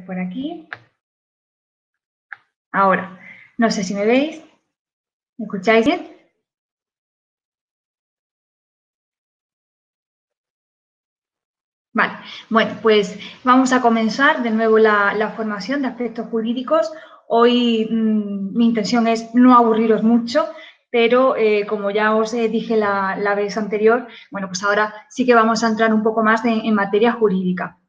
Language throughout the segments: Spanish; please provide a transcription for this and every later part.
por aquí. Ahora, no sé si me veis. ¿Me escucháis bien? Vale, bueno, pues vamos a comenzar de nuevo la formación de aspectos jurídicos. Hoy mi intención es no aburriros mucho, pero como ya os dije la vez anterior, bueno, pues ahora sí que vamos a entrar un poco más en materia jurídica.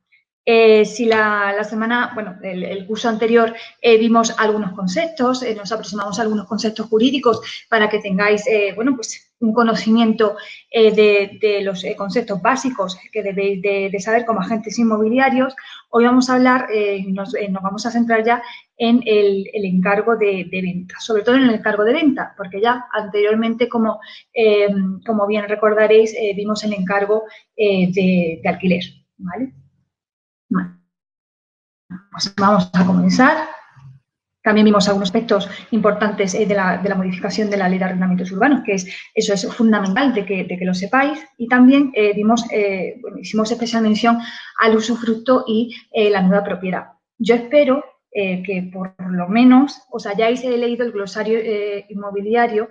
Si la semana, bueno, el curso anterior vimos algunos conceptos, nos aproximamos a algunos conceptos jurídicos para que tengáis, bueno, pues un conocimiento de los conceptos básicos que debéis de saber como agentes inmobiliarios. Hoy vamos a hablar, nos vamos a centrar ya en el encargo de venta, sobre todo en el encargo de venta, porque ya anteriormente, como bien recordaréis, vimos el encargo de alquiler, ¿vale? Bueno, pues vamos a comenzar. También vimos algunos aspectos importantes de la modificación de la Ley de Arrendamientos Urbanos, que eso es fundamental de que lo sepáis. Y también hicimos especial mención al usufructo y la nueva propiedad. Yo espero que por lo menos os hayáis leído el glosario inmobiliario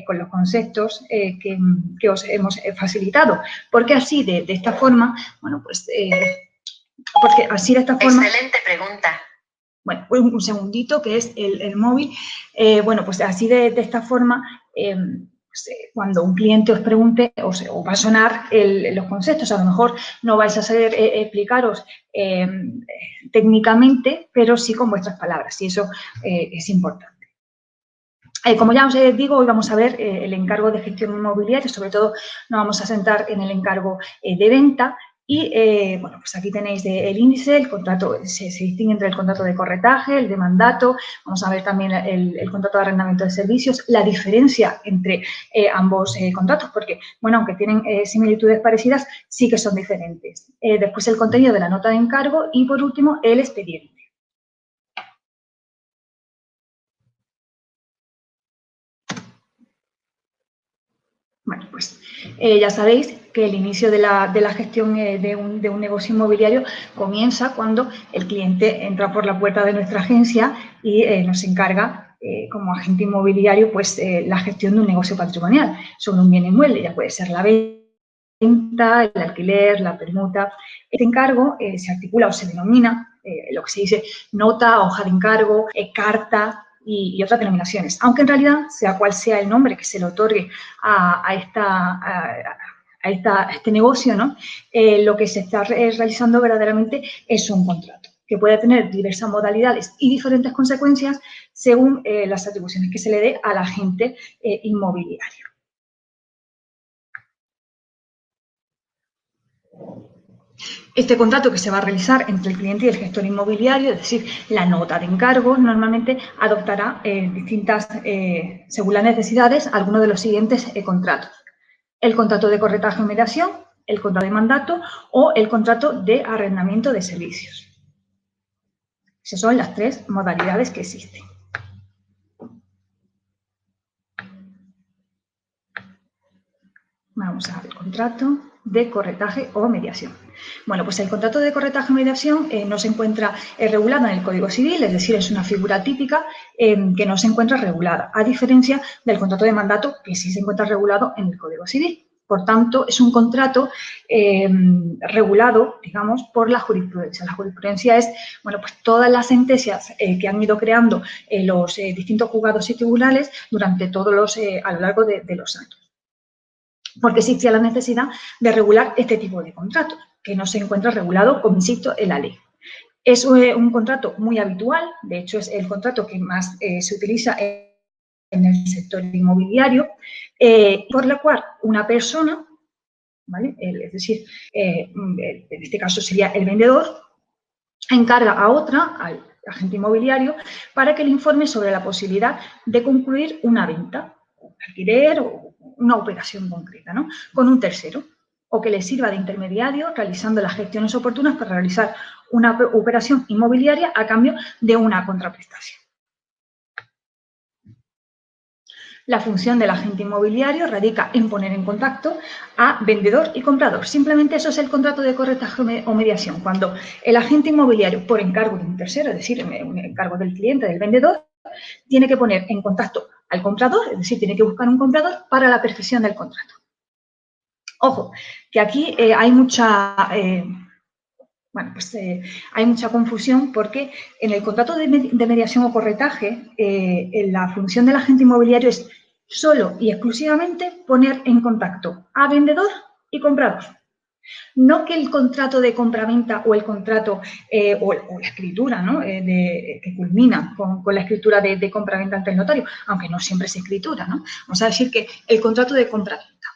con los conceptos que os hemos facilitado, porque así, de esta forma, bueno, pues... porque así de esta forma... Excelente pregunta. Bueno, un segundito, que es el móvil. Bueno, pues así de esta forma, pues, cuando un cliente os pregunte, os va a sonar los conceptos. A lo mejor no vais a saber explicaros técnicamente, pero sí con vuestras palabras, y eso es importante. Como ya os digo, hoy vamos a ver el encargo de gestión inmobiliaria, sobre todo nos vamos a centrar en el encargo de venta. Y, bueno, pues aquí tenéis el índice, el contrato, se distingue entre el contrato de corretaje, el de mandato, vamos a ver también el contrato de arrendamiento de servicios, la diferencia entre ambos contratos, porque, bueno, aunque tienen similitudes parecidas, sí que son diferentes. Después el contenido de la nota de encargo y, por último, el expediente. Bueno, pues ya sabéis que el inicio de la gestión de un negocio inmobiliario comienza cuando el cliente entra por la puerta de nuestra agencia y nos encarga, como agente inmobiliario, pues la gestión de un negocio patrimonial sobre un bien inmueble. Ya puede ser la venta, el alquiler, la permuta. Este encargo se articula o se denomina lo que se dice nota, hoja de encargo, carta, y otras denominaciones, aunque en realidad, sea cual sea el nombre que se le otorgue a este negocio, ¿no? Lo que se está realizando verdaderamente es un contrato, que puede tener diversas modalidades y diferentes consecuencias según las atribuciones que se le dé al agente inmobiliario. Este contrato que se va a realizar entre el cliente y el gestor inmobiliario, es decir, la nota de encargo, normalmente adoptará según las necesidades, algunos de los siguientes contratos. El contrato de corretaje o mediación, el contrato de mandato o el contrato de arrendamiento de servicios. Esas son las tres modalidades que existen. Vamos a ver el contrato de corretaje o mediación. Bueno, pues el contrato de corretaje o mediación no se encuentra regulado en el Código Civil, es decir, es una figura típica que no se encuentra regulada, a diferencia del contrato de mandato, que sí se encuentra regulado en el Código Civil. Por tanto, es un contrato regulado, digamos, por la jurisprudencia. La jurisprudencia es, bueno, pues todas las sentencias que han ido creando los distintos juzgados y tribunales durante a lo largo de los años. Porque existía la necesidad de regular este tipo de contratos, que no se encuentra regulado, como insisto, en la ley. Es un contrato muy habitual, de hecho es el contrato que más se utiliza en el sector inmobiliario, por la cual una persona, ¿vale? Es decir, en este caso sería el vendedor, encarga a otra, al agente inmobiliario, para que le informe sobre la posibilidad de concluir una venta, un alquiler o una operación concreta, ¿no? Con un tercero, o que le sirva de intermediario realizando las gestiones oportunas para realizar una operación inmobiliaria a cambio de una contraprestación. La función del agente inmobiliario radica en poner en contacto a vendedor y comprador. Simplemente eso es el contrato de corretaje o mediación, cuando el agente inmobiliario, por encargo de un tercero, es decir, un encargo del cliente, del vendedor, tiene que poner en contacto al comprador, es decir, tiene que buscar un comprador para la perfección del contrato. Ojo, que aquí hay mucha... hay mucha confusión porque en el contrato de mediación o corretaje la función del agente inmobiliario es solo y exclusivamente poner en contacto a vendedor y comprador. No que el contrato de compraventa o el contrato o la escritura, ¿no? Que culmina con la escritura de compraventa ante el notario, aunque no siempre se escritura, ¿no? Vamos a decir que el contrato de compraventa.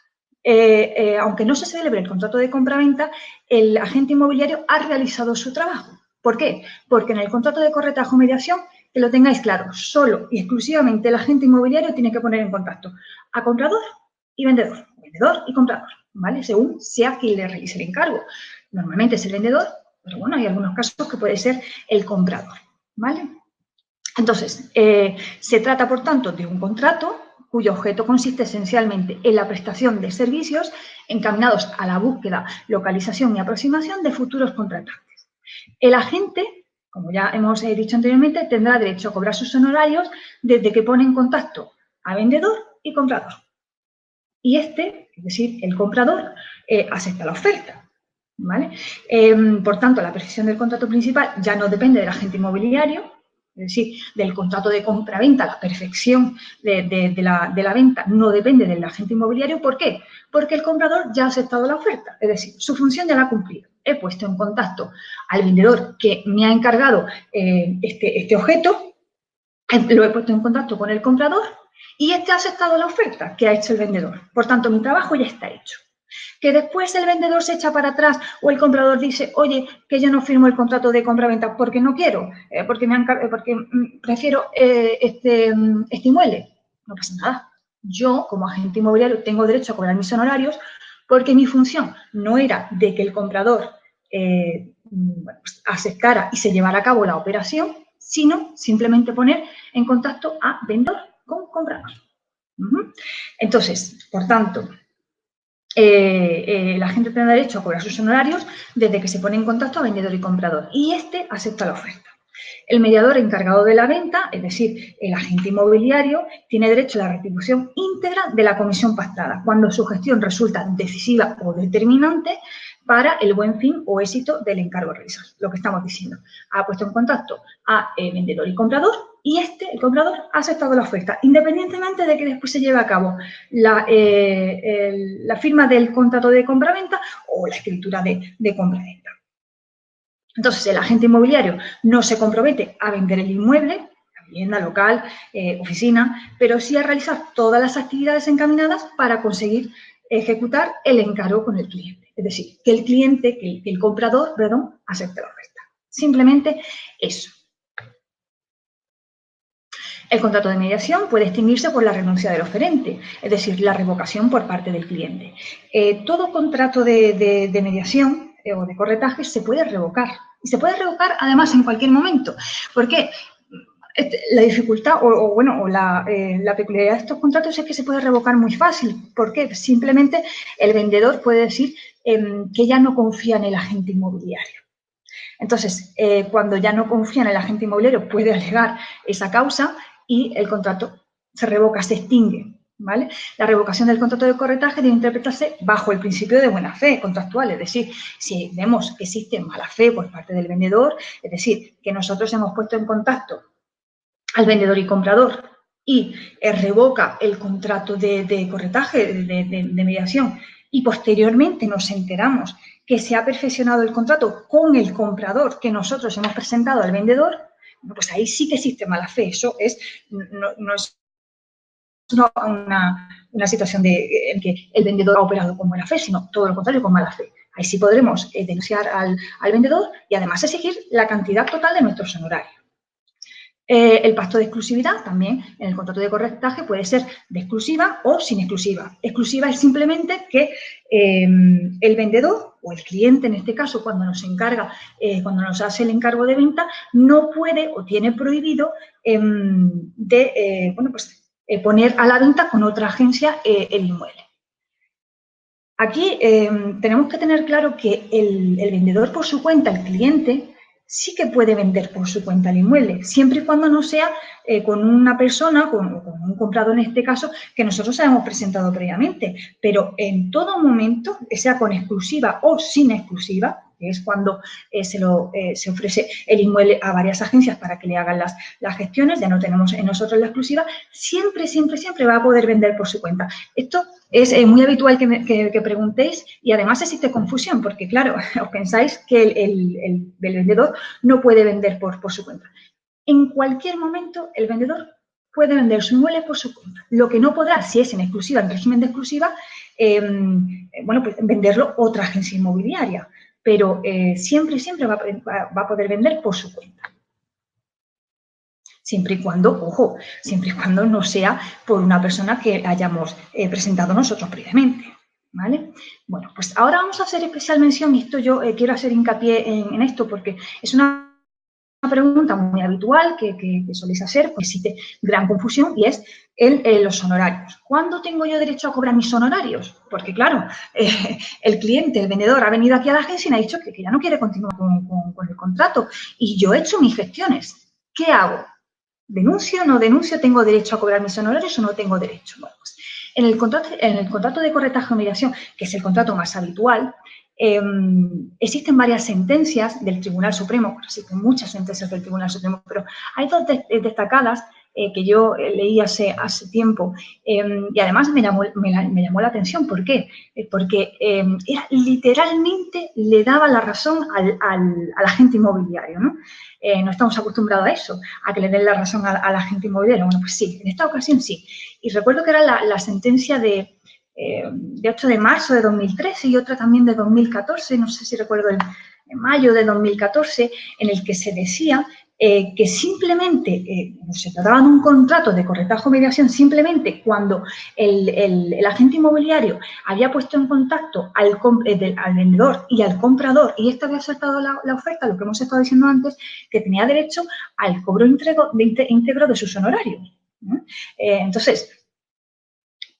Aunque no se celebre el contrato de compraventa, el agente inmobiliario ha realizado su trabajo. ¿Por qué? Porque en el contrato de corretaje o mediación, que lo tengáis claro, solo y exclusivamente el agente inmobiliario tiene que poner en contacto a comprador y vendedor y comprador, ¿vale? Según sea quien le realice el encargo. Normalmente es el vendedor, pero bueno, hay algunos casos que puede ser el comprador, ¿vale? Entonces, se trata, por tanto, de un contrato cuyo objeto consiste esencialmente en la prestación de servicios encaminados a la búsqueda, localización y aproximación de futuros contratantes. El agente, como ya hemos dicho anteriormente, tendrá derecho a cobrar sus honorarios desde que pone en contacto a vendedor y comprador. Y es decir, el comprador, acepta la oferta, ¿vale? Por tanto, la perfección del contrato principal ya no depende del agente inmobiliario, es decir, del contrato de compra-venta, la perfección de la venta no depende del agente inmobiliario. ¿Por qué? Porque el comprador ya ha aceptado la oferta, es decir, su función ya la ha cumplido. He puesto en contacto al vendedor que me ha encargado este objeto, lo he puesto en contacto con el comprador y este ha aceptado la oferta que ha hecho el vendedor. Por tanto, mi trabajo ya está hecho. Que después el vendedor se echa para atrás o el comprador dice, oye, que yo no firmo el contrato de compra-venta porque no quiero, porque prefiero este inmueble. No pasa nada. Yo, como agente inmobiliario, tengo derecho a cobrar mis honorarios porque mi función no era de que el comprador aceptara y se llevara a cabo la operación, sino simplemente poner en contacto a vendedor con comprador. Entonces, por tanto, la gente tendrá derecho a cobrar sus honorarios desde que se pone en contacto a vendedor y comprador y este acepta la oferta. El mediador encargado de la venta, es decir, el agente inmobiliario, tiene derecho a la retribución íntegra de la comisión pactada cuando su gestión resulta decisiva o determinante para el buen fin o éxito del encargo realizado. Lo que estamos diciendo, ha puesto en contacto a vendedor y comprador y el comprador, ha aceptado la oferta, independientemente de que después se lleve a cabo la firma del contrato de compraventa o la escritura de compraventa. Entonces, el agente inmobiliario no se compromete a vender el inmueble, la vivienda, local, oficina, pero sí a realizar todas las actividades encaminadas para conseguir ejecutar el encargo con el cliente. Es decir, que el cliente, que el comprador, perdón, acepte la oferta. Simplemente eso. El contrato de mediación puede extinguirse por la renuncia del oferente, es decir, la revocación por parte del cliente. Todo contrato de mediación o de corretaje se puede revocar. Y se puede revocar, además, en cualquier momento. ¿Por qué? La dificultad la peculiaridad de estos contratos es que se puede revocar muy fácil. ¿Por qué? Simplemente el vendedor puede decir que ya no confía en el agente inmobiliario. Entonces, cuando ya no confía en el agente inmobiliario, puede alegar esa causa y el contrato se revoca, se extingue, ¿vale? La revocación del contrato de corretaje debe interpretarse bajo el principio de buena fe contractual, es decir, si vemos que existe mala fe por parte del vendedor, es decir, que nosotros hemos puesto en contacto al vendedor y comprador y revoca el contrato de corretaje, de mediación, y posteriormente nos enteramos que se ha perfeccionado el contrato con el comprador que nosotros hemos presentado al vendedor, pues ahí sí que existe mala fe. Eso no es una situación en que el vendedor ha operado con buena fe, sino todo lo contrario, con mala fe. Ahí sí podremos denunciar al vendedor y además exigir la cantidad total de nuestros honorarios. El pacto de exclusividad también en el contrato de corretaje puede ser de exclusiva o sin exclusiva. Exclusiva es simplemente que el vendedor o el cliente, en este caso, cuando nos encarga, cuando nos hace el encargo de venta, no puede o tiene prohibido poner a la venta con otra agencia el inmueble. Aquí tenemos que tener claro que el vendedor por su cuenta, el cliente, sí que puede vender por su cuenta el inmueble, siempre y cuando no sea con una persona, con un comprador en este caso, que nosotros hayamos presentado previamente. Pero en todo momento, sea con exclusiva o sin exclusiva, que es cuando se ofrece el inmueble a varias agencias para que le hagan las gestiones, ya no tenemos en nosotros la exclusiva, siempre, siempre, siempre va a poder vender por su cuenta. Esto es muy habitual que preguntéis y además existe confusión porque, claro, os pensáis que el vendedor no puede vender por su cuenta. En cualquier momento el vendedor puede vender su inmueble por su cuenta. Lo que no podrá, si es en exclusiva, en régimen de exclusiva, bueno, pues venderlo otra agencia inmobiliaria. Pero siempre, siempre va a poder vender por su cuenta. Siempre y cuando, ojo, siempre y cuando no sea por una persona que hayamos presentado nosotros previamente, ¿vale? Bueno, pues ahora vamos a hacer especial mención, y esto yo quiero hacer hincapié en esto porque es una pregunta muy habitual que soléis hacer, pues existe gran confusión y es los honorarios. ¿Cuándo tengo yo derecho a cobrar mis honorarios? Porque, claro, el cliente, el vendedor, ha venido aquí a la agencia y me ha dicho que ya no quiere continuar con el contrato y yo he hecho mis gestiones. ¿Qué hago? ¿Denuncio, no denuncio? ¿Tengo derecho a cobrar mis honorarios o no tengo derecho? Bueno, pues en el contrato de corretaje o mediación, que es el contrato más habitual, existen varias sentencias del Tribunal Supremo, existen muchas sentencias del Tribunal Supremo, pero hay dos destacadas que yo leí hace tiempo y además me llamó la atención. ¿Por qué? Porque era, literalmente le daba la razón al agente inmobiliario, ¿no? No estamos acostumbrados a eso, a que le den la razón al agente inmobiliario. Bueno, pues sí, en esta ocasión sí. Y recuerdo que era la sentencia de 8 de marzo de 2013 y otra también de 2014, no sé si recuerdo en mayo de 2014, en el que se decía que simplemente se trataba de un contrato de corretaje o mediación simplemente cuando el agente inmobiliario había puesto en contacto al vendedor y al comprador y éste había aceptado la oferta, lo que hemos estado diciendo antes, que tenía derecho al cobro íntegro de sus honorarios, ¿no? Entonces,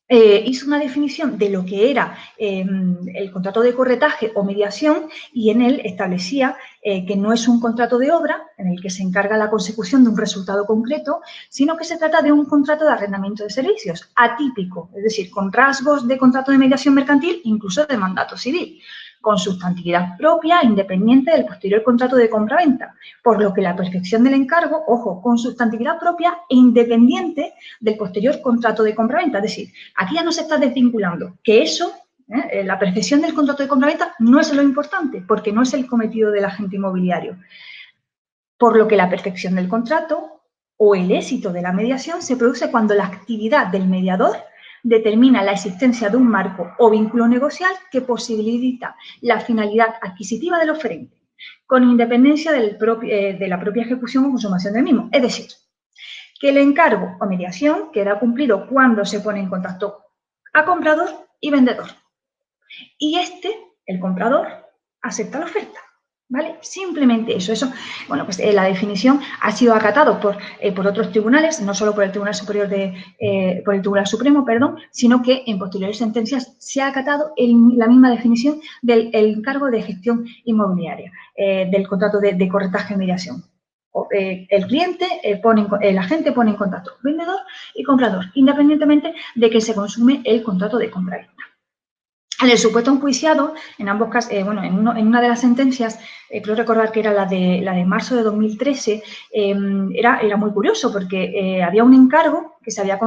hizo una definición de lo que era el contrato de corretaje o mediación y en él establecía que no es un contrato de obra en el que se encarga la consecución de un resultado concreto, sino que se trata de un contrato de arrendamiento de servicios atípico, es decir, con rasgos de contrato de mediación mercantil, incluso de mandato civil, con sustantividad propia e independiente del posterior contrato de compraventa, por lo que la perfección del encargo, ojo, con sustantividad propia e independiente del posterior contrato de compraventa. Es decir, aquí ya no se está desvinculando, que eso, la perfección del contrato de compraventa no es lo importante, porque no es el cometido del agente inmobiliario. Por lo que la perfección del contrato o el éxito de la mediación se produce cuando la actividad del mediador determina la existencia de un marco o vínculo negocial que posibilita la finalidad adquisitiva del oferente, con independencia de la propia ejecución o consumación del mismo. Es decir, que el encargo o mediación queda cumplido cuando se pone en contacto a comprador y vendedor. Y el comprador, acepta la oferta. ¿Vale? Simplemente eso. Bueno, pues la definición ha sido acatado por otros tribunales, no solo por el Tribunal Superior por el Tribunal Supremo, perdón, sino que en posteriores sentencias se ha acatado la misma definición del encargo de gestión inmobiliaria, del contrato de corretaje y mediación. El cliente el agente pone en contacto vendedor y comprador, independientemente de que se consume el contrato de compra-venta. En el supuesto enjuiciado, en ambos casos, bueno, en una de las sentencias, creo recordar que era la de marzo de 2013, era muy curioso porque había un encargo que había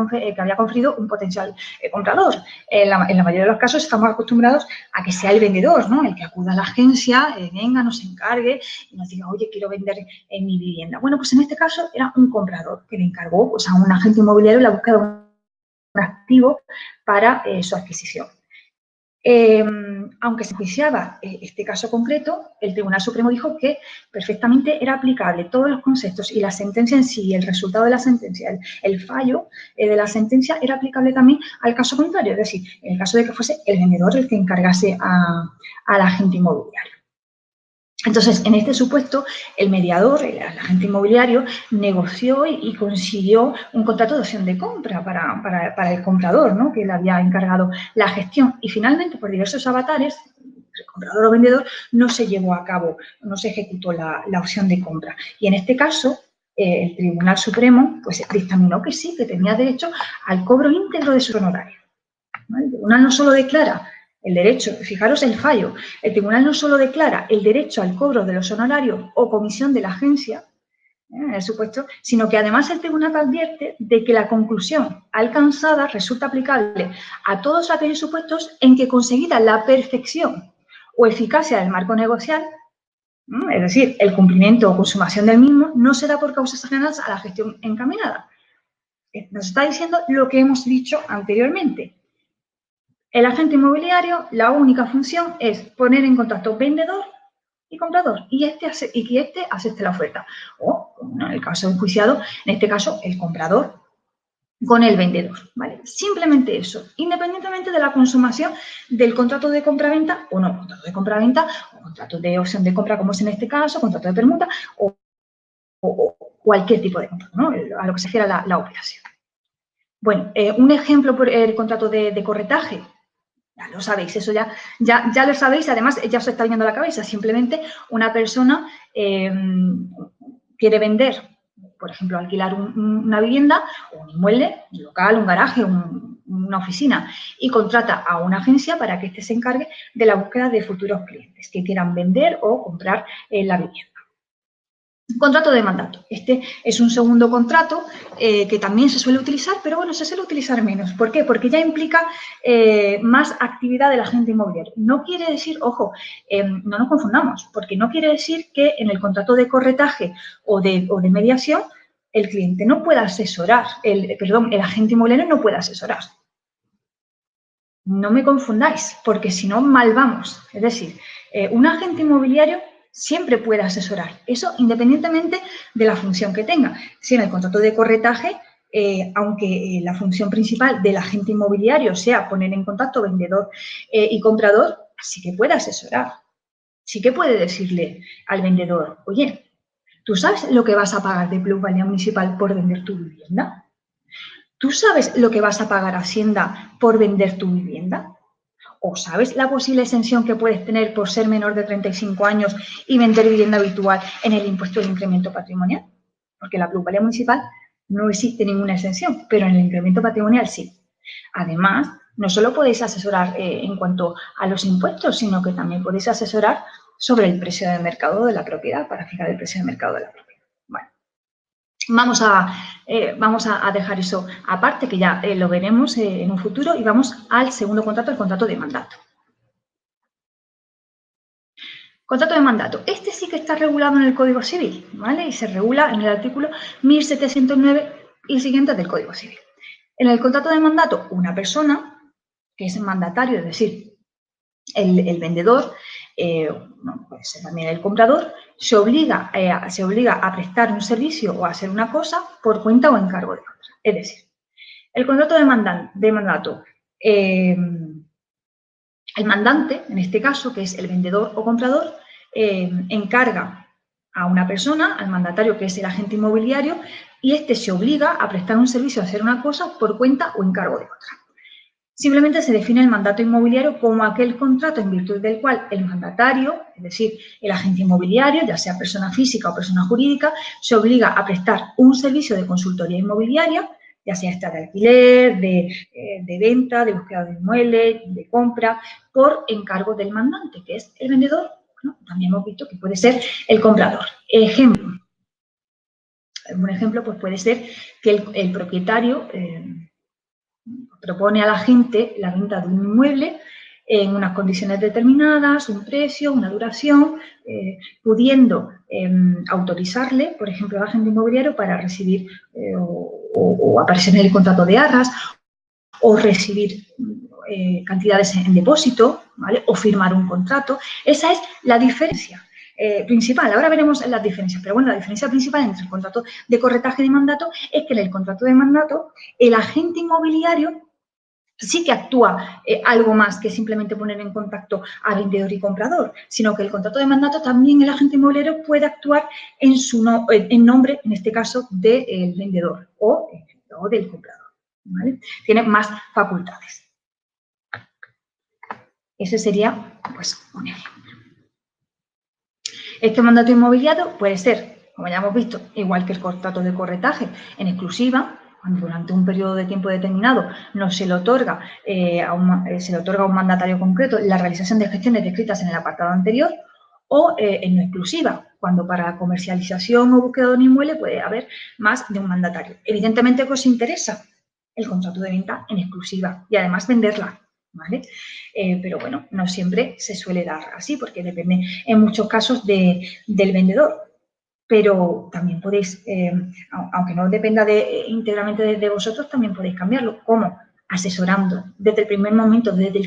conferido un potencial comprador. En la mayoría de los casos estamos acostumbrados a que sea el vendedor, ¿no? El que acuda a la agencia, venga, nos encargue y nos diga, oye, quiero vender mi vivienda. Bueno, pues en este caso era un comprador que le encargó pues, a un agente inmobiliario la búsqueda de un activo para su adquisición. Aunque se enjuiciaba este caso concreto, el Tribunal Supremo dijo que perfectamente era aplicable todos los conceptos y la sentencia en sí, el resultado de la sentencia, el fallo de la sentencia era aplicable también al caso contrario, es decir, en el caso de que fuese el vendedor el que encargase al agente inmobiliario. Entonces, en este supuesto, el mediador, el agente inmobiliario, negoció y consiguió un contrato de opción de compra para el comprador, ¿no?, que le había encargado la gestión. Y finalmente, por diversos avatares, el comprador o vendedor, no se llevó a cabo, no se ejecutó la opción de compra. Y en este caso, el Tribunal Supremo pues dictaminó que sí, que tenía derecho al cobro íntegro de sus honorarios, ¿vale? El tribunal no solo declara el derecho, fijaros el fallo, el tribunal no solo declara el derecho al cobro de los honorarios o comisión de la agencia, en el supuesto, sino que además el tribunal advierte de que la conclusión alcanzada resulta aplicable a todos aquellos supuestos en que conseguida la perfección o eficacia del marco negocial, es decir, el cumplimiento o consumación del mismo, no se da por causas ajenas a la gestión encaminada. Nos está diciendo lo que hemos dicho anteriormente. El agente inmobiliario, la única función es poner en contacto vendedor y comprador y que este acepte la oferta. O, en el caso enjuiciado, en este caso, el comprador con el vendedor, ¿vale? Simplemente eso, independientemente de la consumación del contrato de compraventa o no, contrato de compraventa o contrato de opción de compra, como es en este caso, contrato de permuta o cualquier tipo de contrato, ¿no?, a lo que se refiere a la operación. Bueno, un ejemplo por el contrato de corretaje. Ya lo sabéis, eso ya lo sabéis, además ya os está viniendo a la cabeza. Simplemente una persona quiere vender, por ejemplo, alquilar una vivienda o un inmueble, un local, un garaje, una oficina, y contrata a una agencia para que éste se encargue de la búsqueda de futuros clientes que quieran vender o comprar la vivienda. Contrato de mandato. Este es un segundo contrato que también se suele utilizar, pero bueno, se suele utilizar menos. ¿Por qué? Porque ya implica más actividad del agente inmobiliario. No quiere decir, ojo, no nos confundamos, porque no quiere decir que en el contrato de corretaje o de mediación el cliente no pueda asesorar, el agente inmobiliario no pueda asesorar. No me confundáis, porque si no, mal vamos. Es decir, un agente inmobiliario siempre puede asesorar, eso independientemente de la función que tenga. Si en el contrato de corretaje, aunque la función principal del agente inmobiliario sea poner en contacto vendedor y comprador, sí que puede asesorar, sí que puede decirle al vendedor, oye, ¿tú sabes lo que vas a pagar de plusvalía municipal por vender tu vivienda? ¿Tú sabes lo que vas a pagar a Hacienda por vender tu vivienda? ¿O sabes la posible exención que puedes tener por ser menor de 35 años y vender vivienda habitual en el impuesto del incremento patrimonial? Porque la plusvalía municipal no existe ninguna exención, pero en el incremento patrimonial sí. Además, no solo podéis asesorar en cuanto a los impuestos, sino que también podéis asesorar sobre el precio de mercado de la propiedad, para fijar el precio de mercado de la propiedad. Bueno, vamos a dejar eso aparte, que ya lo veremos en un futuro, y vamos al segundo contrato, el contrato de mandato. Contrato de mandato. Este sí que está regulado en el Código Civil, ¿vale? Y se regula en el artículo 1709 y siguientes del Código Civil. En el contrato de mandato, una persona que es mandatario, es decir, el vendedor, puede ser también el comprador, se obliga a prestar un servicio o a hacer una cosa por cuenta o encargo de otra. Es decir, el contrato de mandato, el mandante, en este caso, que es el vendedor o comprador, encarga a una persona, al mandatario, que es el agente inmobiliario, y este se obliga a prestar un servicio, a hacer una cosa por cuenta o encargo de otra. Simplemente se define el mandato inmobiliario como aquel contrato en virtud del cual el mandatario, es decir, el agente inmobiliario, ya sea persona física o persona jurídica, se obliga a prestar un servicio de consultoría inmobiliaria, ya sea esta de alquiler, de venta, de búsqueda de inmueble, de compra, por encargo del mandante, que es el vendedor. Bueno, también hemos visto que puede ser el comprador. Ejemplo. Un ejemplo pues puede ser que el propietario propone a la gente la venta de un inmueble en unas condiciones determinadas, un precio, una duración, pudiendo autorizarle, por ejemplo, al agente inmobiliario para recibir o aparecer en el contrato de arras o recibir cantidades en depósito, ¿vale? O firmar un contrato. Esa es la diferencia principal. Ahora veremos las diferencias, pero bueno, la diferencia principal entre el contrato de corretaje de mandato es que en el contrato de mandato el agente inmobiliario sí que actúa algo más que simplemente poner en contacto a vendedor y comprador, sino que el contrato de mandato también el agente inmobiliario puede actuar en nombre, en este caso, del vendedor o del comprador, ¿vale? Tiene más facultades. Ese sería, pues, un ejemplo. Este mandato inmobiliario puede ser, como ya hemos visto, igual que el contrato de corretaje, en exclusiva, cuando durante un periodo de tiempo determinado no se le otorga, a un mandatario concreto la realización de gestiones descritas en el apartado anterior, o en no exclusiva, cuando para la comercialización o búsqueda de un inmueble puede haber más de un mandatario. Evidentemente que os interesa el contrato de venta en exclusiva y además venderla, ¿vale? Pero bueno, no siempre se suele dar así porque depende en muchos casos del vendedor. Pero también podéis, aunque no dependa íntegramente de vosotros, también podéis cambiarlo. ¿Cómo? Asesorando. Desde el primer momento, desde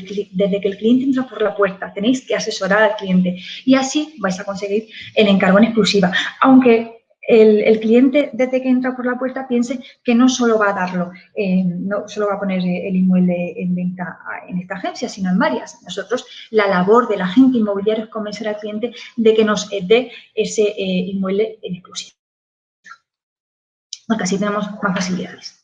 que el cliente entra por la puerta, tenéis que asesorar al cliente y así vais a conseguir el encargo en exclusiva. Aunque el cliente, desde que entra por la puerta, piense que no solo va a darlo, no solo va a poner el inmueble en venta en esta agencia, sino en varias. Nosotros, la labor del agente inmobiliario es convencer al cliente de que nos dé ese inmueble en exclusiva, porque así tenemos más facilidades.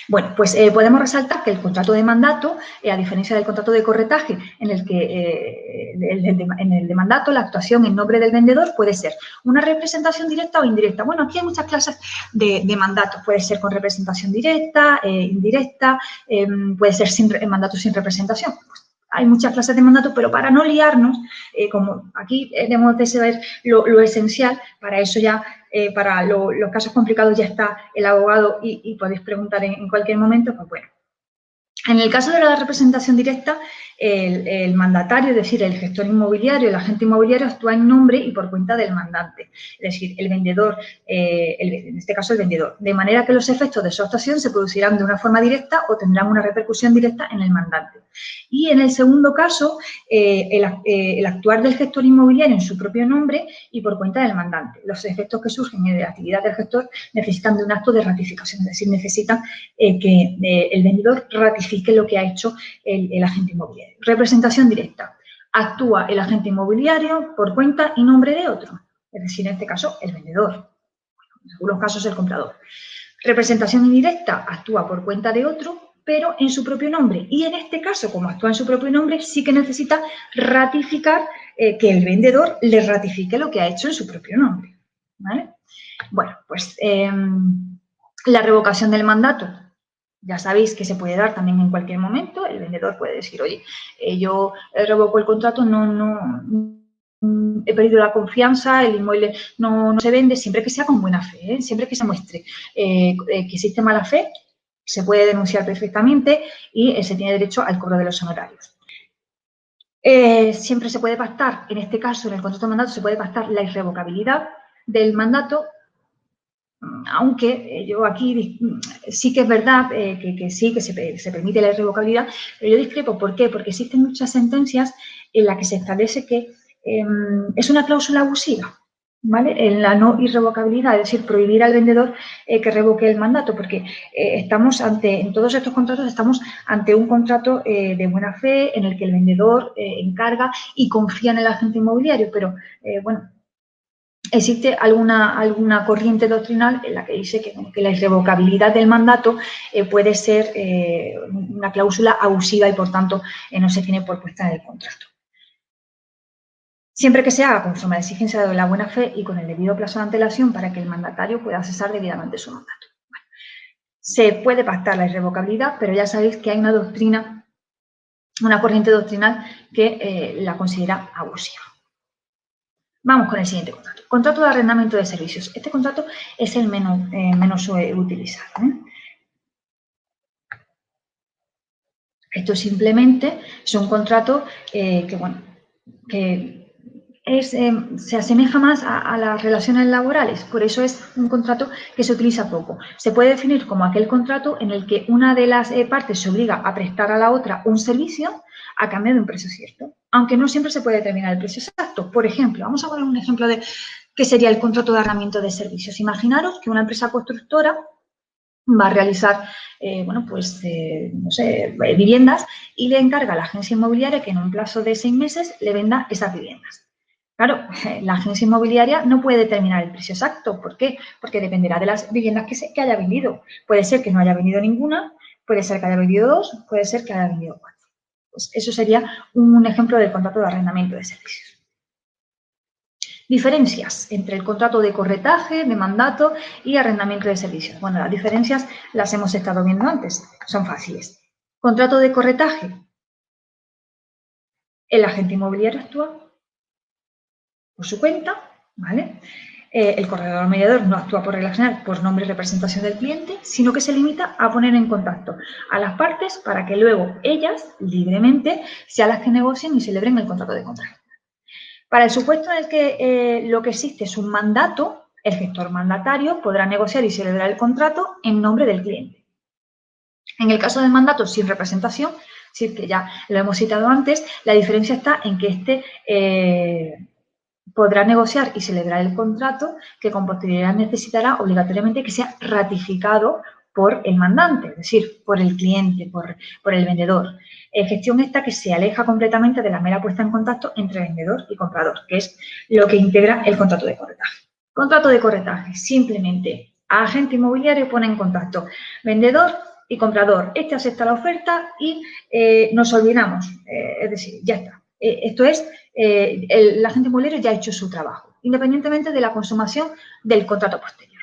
Bueno, pues podemos resaltar que el contrato de mandato, a diferencia del contrato de corretaje, en el que en el de mandato la actuación en nombre del vendedor puede ser una representación directa o indirecta. Bueno, aquí hay muchas clases de mandato. Puede ser con representación directa, indirecta, puede ser mandato sin representación. Hay muchas clases de mandato, pero para no liarnos, como aquí debemos de saber lo esencial, para eso ya, para los casos complicados ya está el abogado y podéis preguntar en cualquier momento, pues bueno. En el caso de la representación directa, el mandatario, es decir, el gestor inmobiliario, el agente inmobiliario, actúa en nombre y por cuenta del mandante, es decir, el vendedor, en este caso el vendedor, de manera que los efectos de su actuación se producirán de una forma directa o tendrán una repercusión directa en el mandante. Y en el segundo caso, el actuar del gestor inmobiliario en su propio nombre y por cuenta del mandante. Los efectos que surgen de la actividad del gestor necesitan de un acto de ratificación, es decir, necesitan que el vendedor ratifique lo que ha hecho el agente inmobiliario. Representación directa. Actúa el agente inmobiliario por cuenta y nombre de otro, es decir, en este caso, el vendedor. En algunos casos, el comprador. Representación indirecta. Actúa por cuenta de otro, pero en su propio nombre. Y en este caso, como actúa en su propio nombre, sí que necesita ratificar, que el vendedor le ratifique lo que ha hecho en su propio nombre, ¿vale? Bueno, pues la revocación del mandato. Ya sabéis que se puede dar también en cualquier momento. El vendedor puede decir, oye, yo revoco el contrato, he perdido la confianza, el inmueble no se vende, siempre que sea con buena fe, siempre que se muestre que existe mala fe, se puede denunciar perfectamente y se tiene derecho al cobro de los honorarios. Siempre se puede pactar, en este caso, en el contrato de mandato, se puede pactar la irrevocabilidad del mandato, aunque yo aquí sí que es verdad que sí, que se permite la irrevocabilidad, pero yo discrepo. ¿Por qué? Porque existen muchas sentencias en las que se establece que es una cláusula abusiva, ¿vale? En la no irrevocabilidad, es decir, prohibir al vendedor que revoque el mandato, porque en todos estos contratos estamos ante un contrato de buena fe en el que el vendedor encarga y confía en el agente inmobiliario, pero bueno, existe alguna corriente doctrinal en la que dice que la irrevocabilidad del mandato puede ser una cláusula abusiva y, por tanto, no se tiene por puesta en el contrato. Siempre que se haga conforme a la exigencia de la buena fe y con el debido plazo de antelación para que el mandatario pueda cesar debidamente su mandato. Bueno, se puede pactar la irrevocabilidad, pero ya sabéis que hay una corriente doctrinal que la considera abusiva. Vamos con el siguiente contrato. Contrato de arrendamiento de servicios. Este contrato es el menos utilizado, Esto simplemente es un contrato se asemeja más a las relaciones laborales, por eso es un contrato que se utiliza poco. Se puede definir como aquel contrato en el que una de las partes se obliga a prestar a la otra un servicio a cambio de un precio cierto, aunque no siempre se puede determinar el precio exacto. Por ejemplo, vamos a poner un ejemplo de qué sería el contrato de arrendamiento de servicios. Imaginaros que una empresa constructora va a realizar, no sé, viviendas y le encarga a la agencia inmobiliaria que en un plazo de 6 meses le venda esas viviendas. Claro, la agencia inmobiliaria no puede determinar el precio exacto. ¿Por qué? Porque dependerá de las viviendas que haya vendido. Puede ser que no haya vendido ninguna, puede ser que haya vendido 2, puede ser que haya vendido 4. Pues eso sería un ejemplo del contrato de arrendamiento de servicios. Diferencias entre el contrato de corretaje, de mandato y arrendamiento de servicios. Bueno, las diferencias las hemos estado viendo antes, son fáciles. Contrato de corretaje. El agente inmobiliario actúa por su cuenta, ¿vale? El corredor mediador no actúa por regla general por nombre y representación del cliente, sino que se limita a poner en contacto a las partes para que luego ellas, libremente, sean las que negocien y celebren el contrato de compra. Para el supuesto en el que lo que existe es un mandato, el gestor mandatario podrá negociar y celebrar el contrato en nombre del cliente. En el caso del mandato sin representación, sí que ya lo hemos citado antes, la diferencia está en que podrá negociar y celebrar el contrato que con posterioridad necesitará obligatoriamente que sea ratificado por el mandante, es decir, por el cliente, por el vendedor. Gestión esta que se aleja completamente de la mera puesta en contacto entre vendedor y comprador, que es lo que integra el contrato de corretaje. Contrato de corretaje, simplemente agente inmobiliario pone en contacto vendedor y comprador. Este acepta la oferta y nos olvidamos, es decir, ya está. Esto es, el agente inmobiliario ya ha hecho su trabajo, independientemente de la consumación del contrato posterior.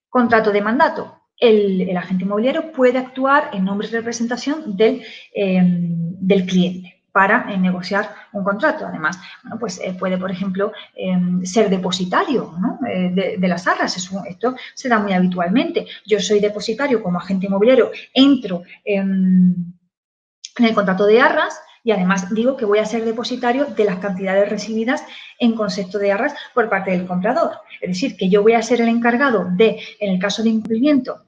Contrato de mandato. El agente inmobiliario puede actuar en nombre y representación del cliente para negociar un contrato. Además, bueno, pues puede, por ejemplo, ser depositario, ¿no? de las arras. Esto se da muy habitualmente. Yo soy depositario como agente inmobiliario, entro en el contrato de arras y además digo que voy a ser depositario de las cantidades recibidas en concepto de arras por parte del comprador. Es decir, que yo voy a ser el encargado de, en el caso de incumplimiento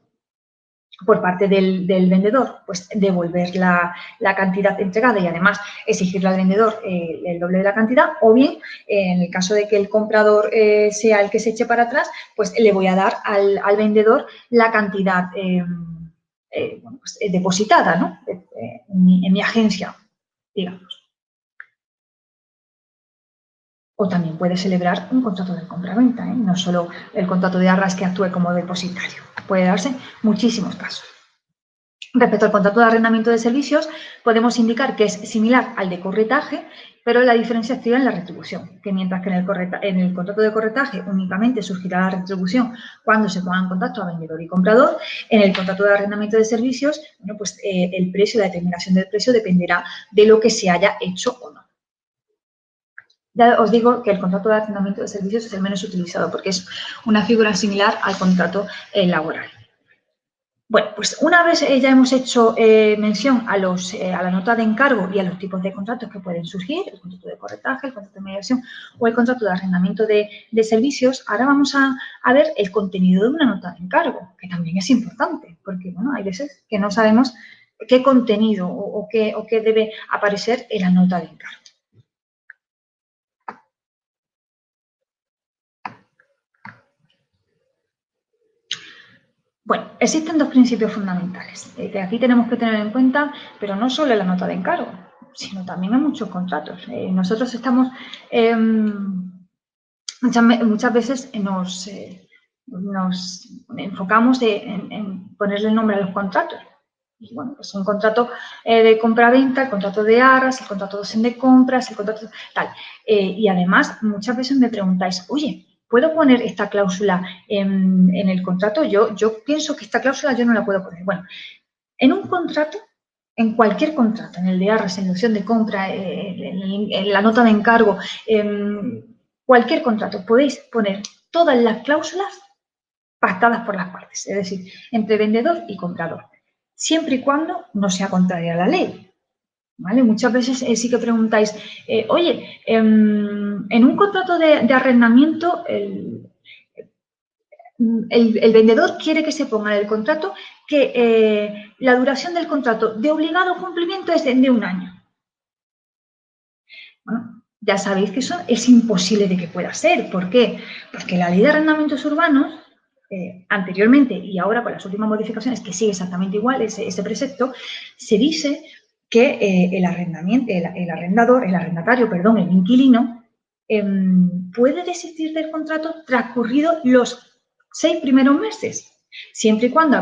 por parte del vendedor, pues devolver la cantidad entregada y además exigirle al vendedor el doble de la cantidad, o bien, en el caso de que el comprador sea el que se eche para atrás, pues le voy a dar al vendedor la cantidad depositada, ¿no? En mi agencia, digamos. O también puede celebrar un contrato de compra-venta, no solo el contrato de arras que actúe como depositario. Puede darse muchísimos casos. Respecto al contrato de arrendamiento de servicios, podemos indicar que es similar al de corretaje, pero la diferencia está en la retribución, que mientras que en el contrato de corretaje únicamente surgirá la retribución cuando se ponga en contacto a vendedor y comprador, en el contrato de arrendamiento de servicios, bueno, pues el precio, la determinación del precio dependerá de lo que se haya hecho o no. Ya os digo que el contrato de arrendamiento de servicios es el menos utilizado porque es una figura similar al contrato laboral. Bueno, pues una vez ya hemos hecho mención a la nota de encargo y a los tipos de contratos que pueden surgir, el contrato de corretaje, el contrato de mediación o el contrato de arrendamiento de servicios, ahora vamos a ver el contenido de una nota de encargo, que también es importante, porque bueno, hay veces que no sabemos qué contenido o qué debe aparecer en la nota de encargo. Bueno, existen dos principios fundamentales que aquí tenemos que tener en cuenta, pero no solo en la nota de encargo, sino también en muchos contratos. Nosotros estamos, muchas veces nos enfocamos en ponerle el nombre a los contratos. Y bueno, pues un contrato de compra-venta, el contrato de arras, el contrato de compras, el contrato tal. Y además, muchas veces me preguntáis, oye, ¿puedo poner esta cláusula en el contrato? Yo pienso que esta cláusula yo no la puedo poner. Bueno, en un contrato, en cualquier contrato, en el de arras, en la opción de compra, en la nota de encargo, en cualquier contrato, podéis poner todas las cláusulas pactadas por las partes, es decir, entre vendedor y comprador, siempre y cuando no sea contraria a la ley. ¿Vale? Muchas veces sí que preguntáis, oye, en un contrato de arrendamiento, el vendedor quiere que se ponga en el contrato que la duración del contrato de obligado cumplimiento es de 1 año. Bueno, ya sabéis que eso es imposible de que pueda ser. ¿Por qué? Porque la ley de arrendamientos urbanos anteriormente y ahora con las últimas modificaciones, que sigue exactamente igual ese precepto, se dice que el arrendatario, el inquilino, puede desistir del contrato transcurridos los 6 primeros meses, siempre y cuando